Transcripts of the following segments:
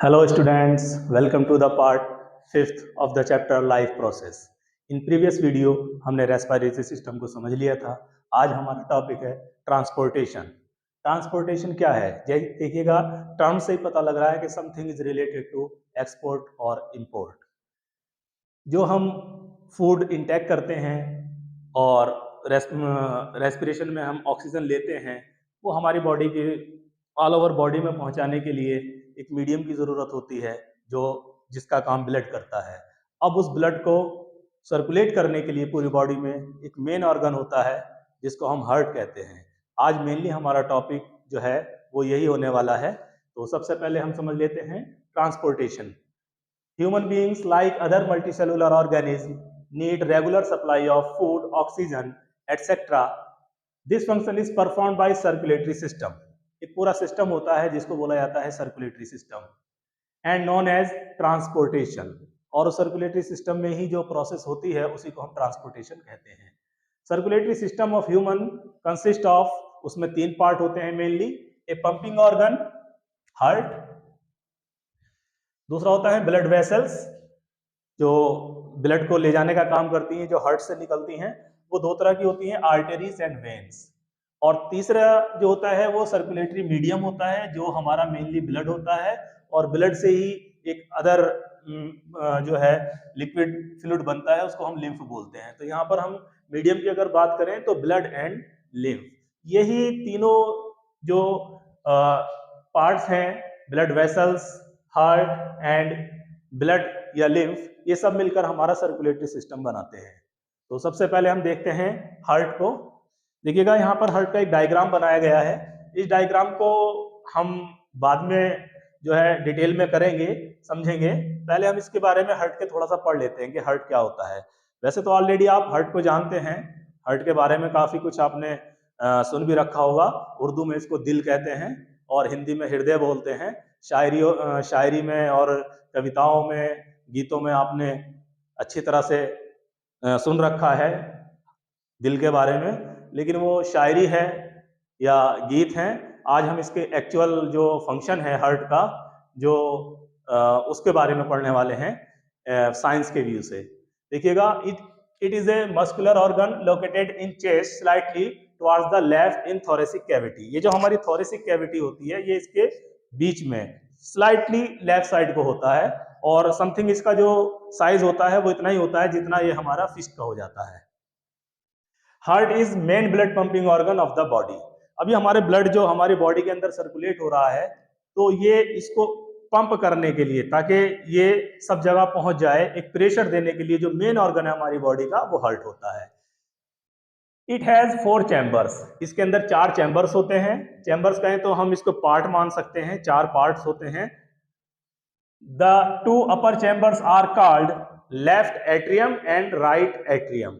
Hello students, welcome to the part 5th of the chapter life process. In previous video हमने respiratory system को समझ लिया था। आज हमारा टॉपिक है ट्रांसपोर्टेशन। ट्रांसपोर्टेशन क्या है? देखिएगा, टर्म से ही पता लग रहा है कि something is related to export और इंपोर्ट। जो हम फूड इंटेक करते हैं और रेस्पिरेशन में हम ऑक्सीजन लेते हैं, वो हमारी बॉडी के ऑल ओवर बॉडी में पहुंचाने के लिए एक मीडियम की ज़रूरत होती है जो जिसका काम ब्लड करता है। अब उस ब्लड को सर्कुलेट करने के लिए पूरी बॉडी में एक मेन ऑर्गन होता है जिसको हम हार्ट कहते हैं। आज मेनली हमारा टॉपिक जो है वो यही होने वाला है। तो सबसे पहले हम समझ लेते हैं transportation. Human beings, like other multicellular organisms, need regular supply of food, oxygen, etc. This function is performed by circulatory system. एक पूरा सिस्टम होता है जिसको बोला जाता है circulatory system and known as transportation. और सर्कुलेटरी सिस्टम में ही जो प्रोसेस होती है उसी को हम ट्रांसपोर्टेशन कहते हैं। Circulatory system of human consist of, उसमें तीन पार्ट होते हैं मेनली। ए पंपिंग ऑर्गन हार्ट, दूसरा होता है ब्लड वेसल्स जो ब्लड को ले जाने का काम करती हैं, जो हार्ट से निकलती हैं। वो दो तरह की होती हैं, आर्टरीज एंड वेन्स। और तीसरा जो होता है वो सर्कुलेटरी मीडियम होता है जो हमारा मेनली ब्लड होता है, और ब्लड से ही एक अदर जो है लिक्विड फ्लूइड बनता है, उसको हम लिम्फ बोलते हैं। तो यहाँ पर हम मीडियम की अगर बात करें तो ब्लड एंड लिम्फ, यही तीनों जो पार्ट्स हैं, blood vessels, heart and blood या लिम्फ, ये सब मिलकर हमारा सर्कुलेटरी सिस्टम बनाते हैं। तो सबसे पहले हम देखते हैं हार्ट को। देखिएगा, यहाँ पर हार्ट का एक डायग्राम बनाया गया है। इस डायग्राम को हम बाद में जो है डिटेल में करेंगे, समझेंगे। पहले हम इसके बारे में हार्ट के थोड़ा सा पढ़ लेते हैं कि हार्ट क्या होता है। वैसे तो ऑलरेडी आप हार्ट को जानते हैं, हार्ट के बारे में काफी कुछ आपने सुन भी रखा होगा। उर्दू में इसको दिल कहते हैं और हिंदी में हृदय बोलते हैं। शायरी में और कविताओं में, गीतों में आपने अच्छी तरह से सुन रखा है दिल के बारे में, लेकिन वो शायरी है या गीत हैं। आज हम इसके एक्चुअल जो फंक्शन है हार्ट का, जो उसके बारे में पढ़ने वाले हैं साइंस के व्यू से। देखिएगा, it is a muscular organ located in chest slightly towards the left in thoracic cavity. ये जो हमारी थोरेसिक कैविटी होती है, ये इसके बीच में स्लाइटली लेफ्ट साइड को होता है, और समथिंग इसका जो साइज होता है वो इतना ही होता है जितना ये हमारा फिस्ट का हो जाता है। Heart is main blood pumping organ of the body. अभी हमारे ब्लड जो हमारी बॉडी के अंदर सर्कुलेट हो रहा है, तो ये इसको पंप करने के लिए, ताकि ये सब जगह पहुंच जाए, एक प्रेशर देने के लिए जो मेन ऑर्गन है हमारी बॉडी का, वो हार्ट होता है। It has 4 chambers. इसके अंदर 4 चैम्बर्स होते हैं। चैम्बर्स कहें तो हम इसको पार्ट मान सकते हैं, 4 पार्ट्स होते हैं। The 2 upper chambers are called left atrium and right atrium.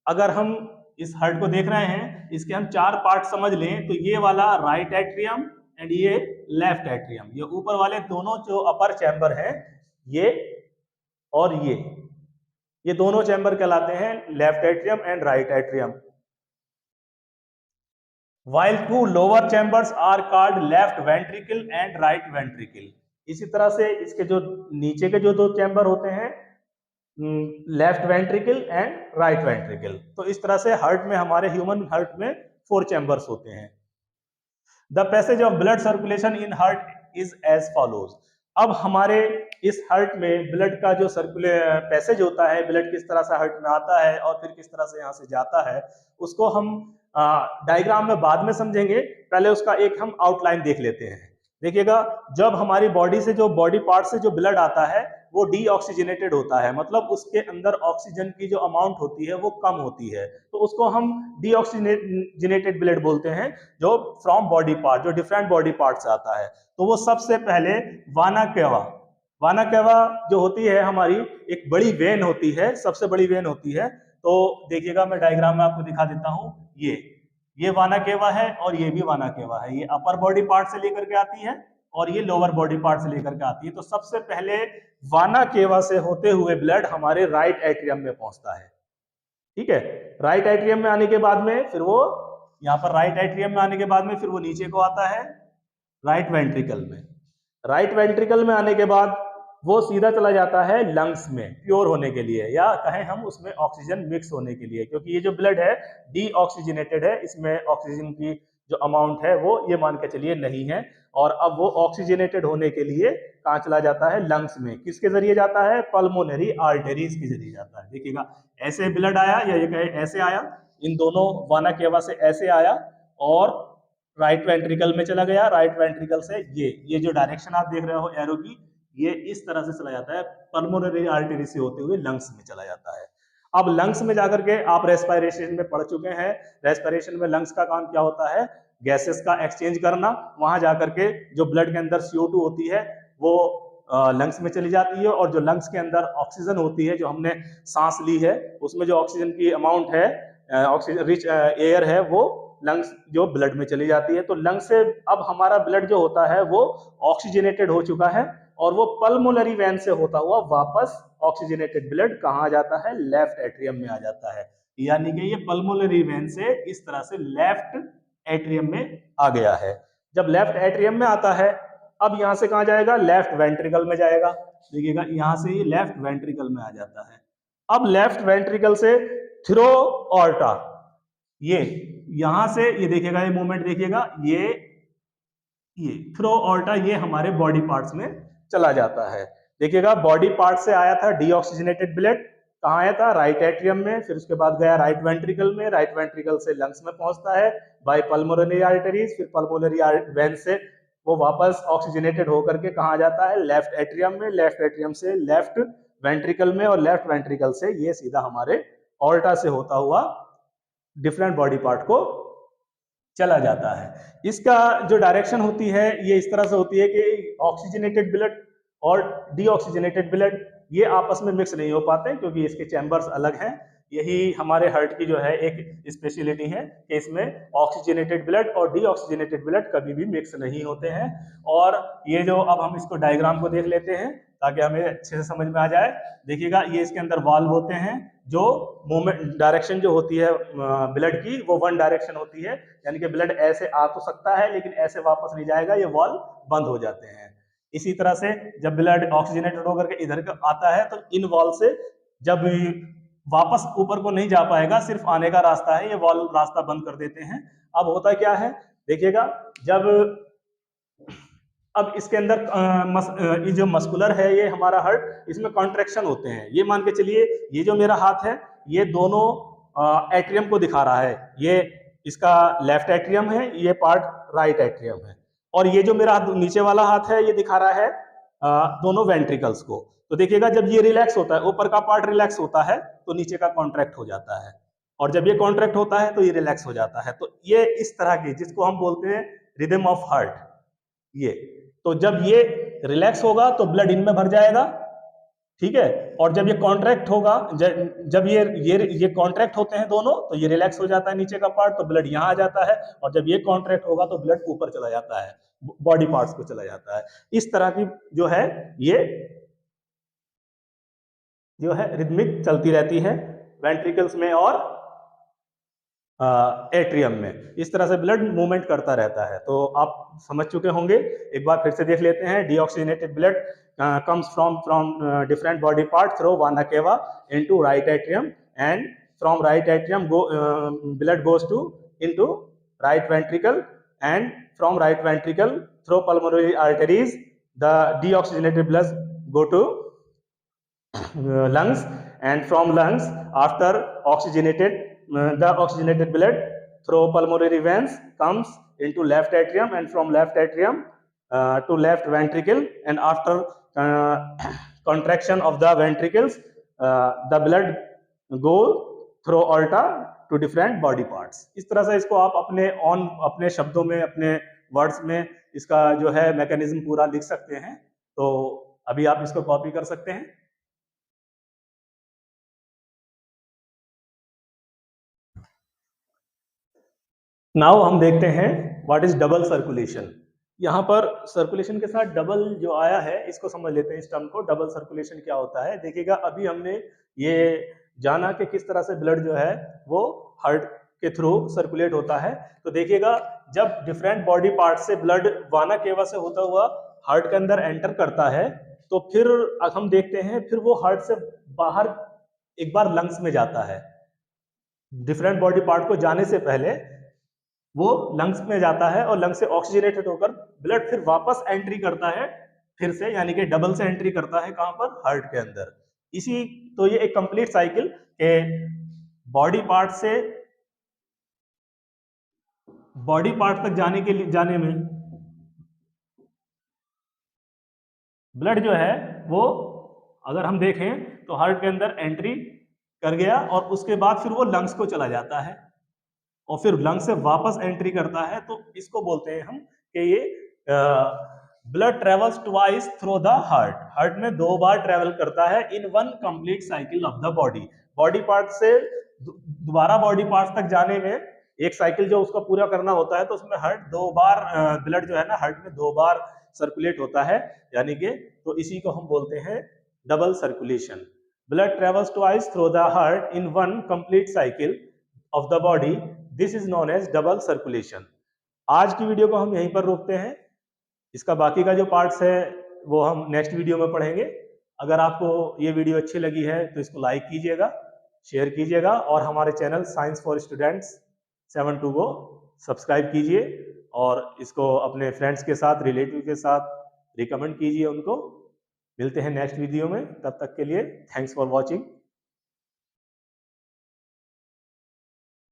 अगर हम इस हार्ट को देख रहे हैं, इसके हम 4 पार्ट समझ लें तो ये वाला राइट एट्रियम एंड ये लेफ्ट एट्रियम, ये ऊपर वाले दोनों जो अपर चैम्बर हैं, ये और ये दोनों चैम्बर कहलाते हैं left atrium and right atrium. While 2 lower chambers are called left ventricle and right ventricle। इसी तरह से इसके जो नीचे के जो 2 चैम्बर होते हैं, left ventricle and right ventricle. तो इस तरह से हार्ट में, हमारे ह्यूमन हार्ट में 4 चैम्बर्स होते हैं। The passage of blood circulation in heart is as follows. अब हमारे इस हार्ट में ब्लड का जो पैसेज होता है, ब्लड किस तरह से हार्ट में आता है और फिर किस तरह से यहाँ से जाता है, उसको हम डायग्राम में बाद में समझेंगे। पहले उसका एक हम आउटलाइन देख लेते हैं। देखिएगा, जब हमारी बॉडी से, जो बॉडी पार्ट से जो ब्लड आता है, वो डीऑक्सीजनेटेड होता है, मतलब उसके अंदर ऑक्सीजन की जो अमाउंट होती है वो कम होती है, तो उसको हम डीऑक्सीजनेटेड ब्लड बोलते हैं, जो फ्रॉम बॉडी पार्ट, जो डिफरेंट बॉडी पार्ट से आता है। तो वो सबसे पहले वाना केवा जो होती है हमारी, एक बड़ी वेन होती है, सबसे बड़ी वेन होती है। तो देखिएगा, मैं डायग्राम में आपको दिखा देता हूं। ये वाना केवा है और ये भी वाना केवा है। ये अपर बॉडी पार्ट से लेकर के आती है और ये लोअर बॉडी पार्ट से लेकर के आती है। तो सबसे पहले वाना केवा से होते हुए ब्लड हमारे राइट एट्रियम में पहुंचता है। ठीक है, राइट एट्रियम में आने के बाद में फिर वो यहाँ पर राइट एट्रियम में आने के बाद में फिर वो नीचे को आता है राइट वेंट्रिकल में। राइट वेंट्रिकल में आने के बाद वो सीधा चला जाता है लंग्स में प्योर होने के लिए, या कहें हम उसमें ऑक्सीजन मिक्स होने के लिए, क्योंकि ये जो ब्लड है डीऑक्सीजनेटेड है, इसमें ऑक्सीजन की जो अमाउंट है वो ये मान के चलिए नहीं है, और अब वो ऑक्सीजनेटेड होने के लिए कहाँ चला जाता है, लंग्स में। किसके जरिए जाता है, पल्मोनरी आर्टरीज के जरिए जाता है। देखिएगा ऐसे ब्लड आया, या ये कहे ऐसे आया, इन दोनों वाना केवा से ऐसे आया और राइट वेंट्रिकल में चला गया। राइट वेंट्रिकल से ये जो डायरेक्शन आप देख रहे हो एरो की, ये इस तरह से चला जाता है, पल्मोनरी आर्टरी से होते हुए लंग्स में चला जाता है। अब लंग्स में जाकर के आप रेस्पिरेशन में पढ़ चुके हैं, रेस्पिरेशन में लंग्स का काम क्या होता है, गैसेस का एक्सचेंज करना। वहां जाकर के जो ब्लड के अंदर CO2 होती है वो लंग्स में चली जाती है, और जो लंग्स के अंदर ऑक्सीजन होती है, जो हमने सांस ली है, उसमें जो ऑक्सीजन की अमाउंट है, ऑक्सीजन रिच एयर है, वो लंग्स जो ब्लड में चली जाती है। तो लंग्स से अब हमारा ब्लड जो होता है वो ऑक्सीजनेटेड हो चुका है, और वो पल्मोनरी वेन से होता हुआ वापस ऑक्सीजनेटेड ब्लड कहाँ आ जाता है, लेफ्ट एट्रियम में आ जाता है। यानी कि ये पल्मोनरी वेन से इस तरह से लेफ्ट एट्रियम में आ गया है। जब लेफ्ट एट्रियम में आता है, अब यहां से कहां जाएगा, लेफ्ट वेंट्रिकल में जाएगा। देखिएगा यहां से ये लेफ्ट वेंट्रिकल में आ जाता है। अब लेफ्ट वेंट्रिकल से थ्रो ऑर्टा, ये यहां से ये देखिएगा, ये मूवमेंट देखिएगा, ये थ्रो ऑर्टा ये हमारे बॉडी पार्ट्स में चला जाता है। देखिएगा बॉडी पार्ट से आया था डीऑक्सीजनेटेड ब्लड, कहाँ आया था, राइट एट्रियम में, फिर उसके बाद गया राइट वेंट्रिकल में, राइट वेंट्रिकल से लंग्स में पहुंचता है बाय पल्मोनरी आर्टरीज, फिर पल्मोनरी वेन से वो वापस ऑक्सीजनेटेड होकर के कहाँ जाता है, लेफ्ट एट्रियम में, लेफ्ट एट्रियम से लेफ्ट वेंट्रिकल में, और लेफ्ट वेंट्रिकल से ये सीधा हमारे ऑर्टा से होता हुआ डिफरेंट बॉडी पार्ट को चला जाता है। इसका जो डायरेक्शन होती है ये इस तरह से होती है कि ऑक्सीजनेटेड ब्लड और डीऑक्सीजनेटेड ब्लड ये आपस में मिक्स नहीं हो पाते, क्योंकि इसके चैम्बर्स अलग हैं। यही हमारे हार्ट की जो है एक स्पेशलिटी है कि इसमें ऑक्सीजनेटेड ब्लड और डीऑक्सीजनेटेड ब्लड कभी भी मिक्स नहीं होते हैं। और ये जो अब हम इसको डायग्राम को देख लेते हैं ताकि हमें अच्छे से समझ में आ जाए। देखिएगा ये इसके अंदर वाल्व होते हैं, जो मूवमेंट डायरेक्शन जो होती है ब्लड की वो वन डायरेक्शन होती है, यानी कि ब्लड ऐसे आ तो सकता है लेकिन ऐसे वापस नहीं जाएगा, ये वाल्व बंद हो जाते हैं। इसी तरह से जब ब्लड ऑक्सीजनेटेड होकर के इधर आता है तो इन वाल्व से जब वापस ऊपर को नहीं जा पाएगा, सिर्फ आने का रास्ता है, ये वाल्व रास्ता बंद कर देते हैं। अब होता क्या है, देखिएगा जब अब इसके अंदर ये जो मस्कुलर है ये हमारा हार्ट, इसमें कॉन्ट्रैक्शन होते हैं। ये मान के चलिए ये जो मेरा हाथ है ये दोनों एट्रियम को दिखा रहा है, ये इसका लेफ्ट एट्रियम है, ये पार्ट राइट एट्रियम है, और ये जो मेरा नीचे वाला हाथ है ये दिखा रहा है दोनों वेंट्रिकल्स को। तो देखिएगा जब ये रिलैक्स होता है, ऊपर का पार्ट रिलैक्स होता है तो नीचे का कॉन्ट्रैक्ट हो जाता है, और जब ये कॉन्ट्रैक्ट होता है तो ये रिलैक्स हो जाता है। तो ये इस तरह की, जिसको हम बोलते हैं रिदम ऑफ हार्ट, ये तो जब ये रिलैक्स होगा तो ब्लड इनमें भर जाएगा, ठीक है, और जब ये कॉन्ट्रैक्ट होगा, जब ये कॉन्ट्रैक्ट होते हैं दोनों तो ये रिलैक्स हो जाता है नीचे का पार्ट, तो ब्लड यहाँ आ जाता है, और जब ये कॉन्ट्रैक्ट होगा तो ब्लड ऊपर चला जाता है, बॉडी पार्ट्स को चला जाता है। इस तरह की जो है ये जो है रिदमिक चलती रहती है वेंट्रिकल्स में और एट्रियम में, इस तरह से ब्लड मूवमेंट करता रहता है। तो आप समझ चुके होंगे, एक बार फिर से देख लेते हैं। Deoxygenated blood comes from different body parts through vena cava into right atrium, and from right atrium blood goes into right ventricle, and from right ventricle through pulmonary arteries the deoxygenated blood go to lungs, and from lungs after the oxygenated blood through pulmonary veins comes into left atrium, and from left atrium to left ventricle, and after contraction of the ventricles the blood go through aorta to different body parts। इस तरह से इसको आप अपने शब्दों में, अपने words में इसका जो है मैकेनिज्म पूरा लिख सकते हैं। तो अभी आप इसको कॉपी कर सकते हैं। नाउ हम देखते हैं व्हाट इज डबल सर्कुलेशन। यहाँ पर सर्कुलेशन के साथ डबल जो आया है इसको समझ लेते हैं, इस टर्म को। डबल सर्कुलेशन क्या होता है, देखिएगा अभी हमने ये जाना कि किस तरह से ब्लड जो है वो हार्ट के थ्रू सर्कुलेट होता है। तो देखिएगा जब डिफरेंट बॉडी पार्ट से ब्लड वाना केवा से होता हुआ हार्ट के अंदर एंटर करता है तो फिर हम देखते हैं फिर वो हार्ट से बाहर एक बार लंग्स में जाता है। डिफरेंट बॉडी पार्ट को जाने से पहले वो लंग्स में जाता है और लंग्स से ऑक्सीजनेटेड होकर ब्लड फिर वापस एंट्री करता है फिर से, यानी कि डबल से एंट्री करता है कहां पर, हार्ट के अंदर। इसी तो ये एक कंप्लीट साइकिल के बॉडी पार्ट से बॉडी पार्ट तक जाने में ब्लड जो है वो, अगर हम देखें तो हार्ट के अंदर एंट्री कर गया और उसके बाद फिर वो लंग्स को चला जाता है और फिर लंग्स से वापस एंट्री करता है। तो इसको बोलते हैं हम कि ये blood travels twice through the heart. Heart में 2 बार ट्रेवल करता है इन one complete cycle of the body. Body part से दोबारा बॉडी पार्ट तक जाने में एक साइकिल जो उसका पूरा करना होता है, तो उसमें हार्ट 2 बार ब्लड जो है ना हार्ट में 2 बार सर्कुलेट होता है, यानी कि तो इसी को हम बोलते हैं double circulation. Blood travels twice through the heart in one complete cycle of the body, this is known as double circulation. आज की वीडियो को हम यहीं पर रोकते हैं। इसका बाकी का जो पार्ट्स है वो हम नेक्स्ट वीडियो में पढ़ेंगे। अगर आपको ये वीडियो अच्छी लगी है तो इसको लाइक कीजिएगा, शेयर कीजिएगा और हमारे चैनल साइंस फॉर स्टूडेंट्स 72 को सब्सक्राइब कीजिए और इसको अपने फ्रेंड्स के साथ, रिलेटिव के साथ रिकमेंड कीजिए उनको। मिलते हैं नेक्स्ट वीडियो में, तब तक के लिए थैंक्स फॉर वॉचिंग।